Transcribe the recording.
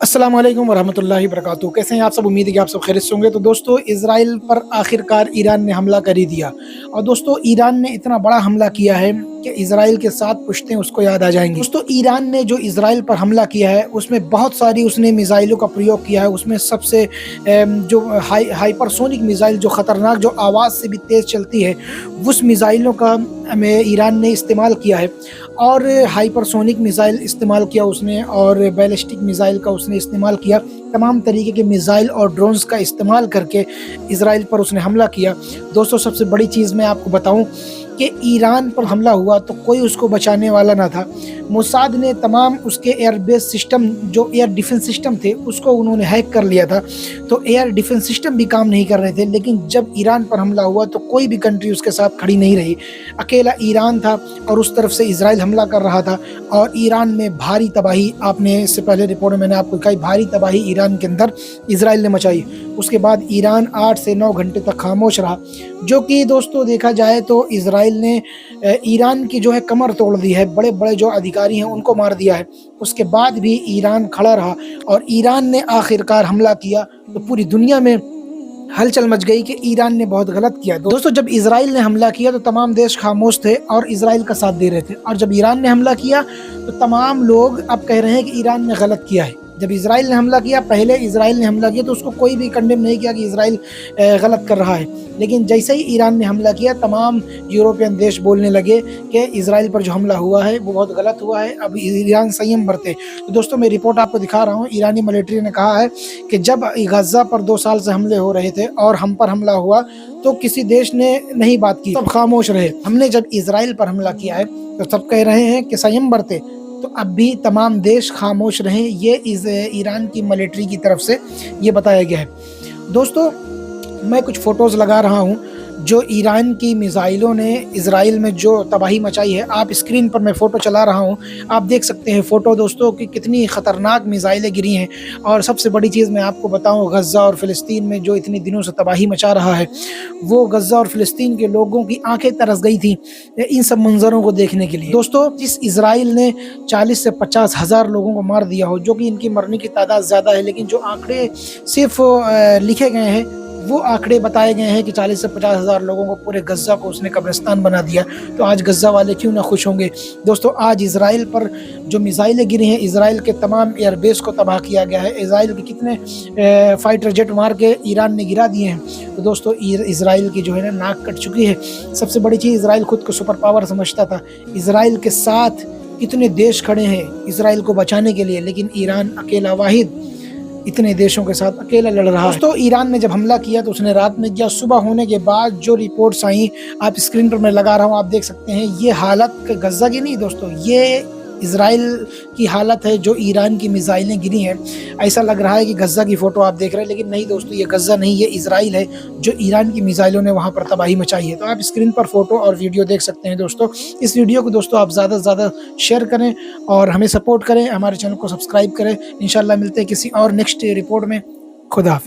अस्सलाम वालेकुम वरहमतुल्लाहि वबरकातुहू। कैसे हैं आप सब? उम्मीद है कि आप सब खैरियत से होंगे। तो दोस्तों, इजराइल पर आखिरकार ईरान ने हमला कर ही दिया। और दोस्तों, ईरान ने इतना बड़ा हमला किया है कि इजराइल के 7 पुश्तें उसको याद आ जाएंगी। दोस्तों, ईरान ने जो इजराइल पर हमला किया है उसमें बहुत सारी उसने मिसाइलों का प्रयोग किया है। उसमें सबसे जो हाइपरसोनिक मिसाइल, जो खतरनाक, जो आवाज़ से भी तेज़ चलती है, उस मिसाइलों का ईरान ने इस्तेमाल किया है। और हाइपरसोनिक मिसाइल इस्तेमाल किया उसने, और बैलिस्टिक मिसाइल का उसने इस्तेमाल किया। तमाम तरीके के मिसाइल और ड्रोन्स का इस्तेमाल करके इजराइल पर उसने हमला किया। दोस्तों, सबसे बड़ी चीज़ मैं आपको बताऊं कि ईरान पर हमला हुआ तो कोई उसको बचाने वाला ना था। मोसाद ने तमाम उसके एयर बेस सिस्टम, जो एयर डिफेंस सिस्टम थे, उसको उन्होंने हैक कर लिया था। तो एयर डिफेंस सिस्टम भी काम नहीं कर रहे थे। लेकिन जब ईरान पर हमला हुआ तो कोई भी कंट्री उसके साथ खड़ी नहीं रही। अकेला ईरान था और उस तरफ से इजराइल हमला कर रहा था। और ईरान में भारी तबाही, आपने इससे पहले रिपोर्ट में मैंने आपको कही, भारी तबाही ईरान के अंदर इजराइल ने मचाई। उसके बाद ईरान 8 से 9 घंटे तक खामोश रहा, जो कि दोस्तों देखा जाए तो इजराइल ने ईरान की जो है कमर तोड़ दी है। बड़े बड़े जो अधिकारी हैं उनको मार दिया है। उसके बाद भी ईरान खड़ा रहा और ईरान ने आखिरकार हमला किया तो पूरी दुनिया में हलचल मच गई कि ईरान ने बहुत गलत किया। दोस्तों, जब इजराइल ने हमला किया तो तमाम देश खामोश थे और इजराइल का साथ दे रहे थे। और जब ईरान ने हमला किया तो तमाम लोग अब कह रहे हैं कि ईरान ने गलत किया है। जब इजराइल ने हमला किया, पहले इजराइल ने हमला किया तो उसको कोई भी कंडेम नहीं किया कि इजराइल गलत कर रहा है। लेकिन जैसे ही ईरान ने हमला किया, तमाम यूरोपियन देश बोलने लगे कि इजराइल पर जो हमला हुआ है वो बहुत गलत हुआ है, अब ईरान संयम बरते। तो दोस्तों, मैं रिपोर्ट आपको दिखा रहा हूँ। ईरानी मिलिट्री ने कहा है कि जब गजा पर 2 साल से हमले हो रहे थे और हम पर हमला हुआ तो किसी देश ने नहीं बात की, सब खामोश रहे। हमने जब इजराइल पर हमला किया है तो सब कह रहे हैं कि संयम बरते, तो अब भी तमाम देश खामोश रहे। ये ईरान की मिलिट्री की तरफ से ये बताया गया है। दोस्तों, मैं कुछ फ़ोटोज़ लगा रहा हूँ जो ईरान की मिसाइलों ने इजराइल में जो तबाही मचाई है। आप स्क्रीन पर मैं फ़ोटो चला रहा हूँ, आप देख सकते हैं फ़ोटो दोस्तों कि कितनी ख़तरनाक मिसाइलें गिरी हैं। और सबसे बड़ी चीज़ मैं आपको बताऊँ, गज़ा और फ़िलिस्तीन में जो इतनी दिनों से तबाही मचा रहा है, वो गज़ा और फ़िलिस्तीन के लोगों की आंखें तरस गई थी इन सब मंज़रों को देखने के लिए। दोस्तों, जिस इजराइल ने 40 से 50 हज़ार लोगों को मार दिया हो, जो कि इनकी मरने की तादाद ज़्यादा है, लेकिन जो आंकड़े सिर्फ लिखे गए हैं वो आंकड़े बताए गए हैं कि 40 से 50 हज़ार लोगों को, पूरे गज़ा को उसने कब्रिस्तान बना दिया। तो आज गज़ा वाले क्यों ना खुश होंगे। दोस्तों, आज इजराइल पर जो मिसाइलें गिरी हैं, इजराइल के तमाम एयरबेस को तबाह किया गया है। इजराइल के कितने फाइटर जेट मार के ईरान ने गिरा दिए हैं। तो दोस्तों, इजराइल की जो है ना नाक कट चुकी है। सबसे बड़ी चीज़, इजराइल खुद को सुपर पावर समझता था। इजराइल के साथ कितने देश खड़े हैं इजराइल को बचाने के लिए, लेकिन ईरान अकेला वाहिद इतने देशों के साथ अकेला लड़ रहा है। दोस्तों, ईरान ने जब हमला किया तो उसने रात में किया। सुबह होने के बाद जो रिपोर्ट्स आई, आप स्क्रीन पर मैं लगा रहा हूँ, आप देख सकते हैं। ये हालत गज़ा की नहीं दोस्तों, ये इजराइल की हालत है जो ईरान की मिसाइलें गिरी हैं। ऐसा लग रहा है कि गज़ा की फ़ोटो आप देख रहे हैं, लेकिन नहीं दोस्तों, ये गज़ा नहीं, ये इजराइल है जो ईरान की मिसाइलों ने वहाँ पर तबाही मचाई है। तो आप स्क्रीन पर फ़ोटो और वीडियो देख सकते हैं। दोस्तों, इस वीडियो को दोस्तों आप ज़्यादा से ज़्यादा शेयर करें और हमें सपोर्ट करें, हमारे चैनल को सब्सक्राइब करें। इंशाल्लाह मिलते हैं किसी और नेक्स्ट रिपोर्ट में। खुदा हाफ़िज़।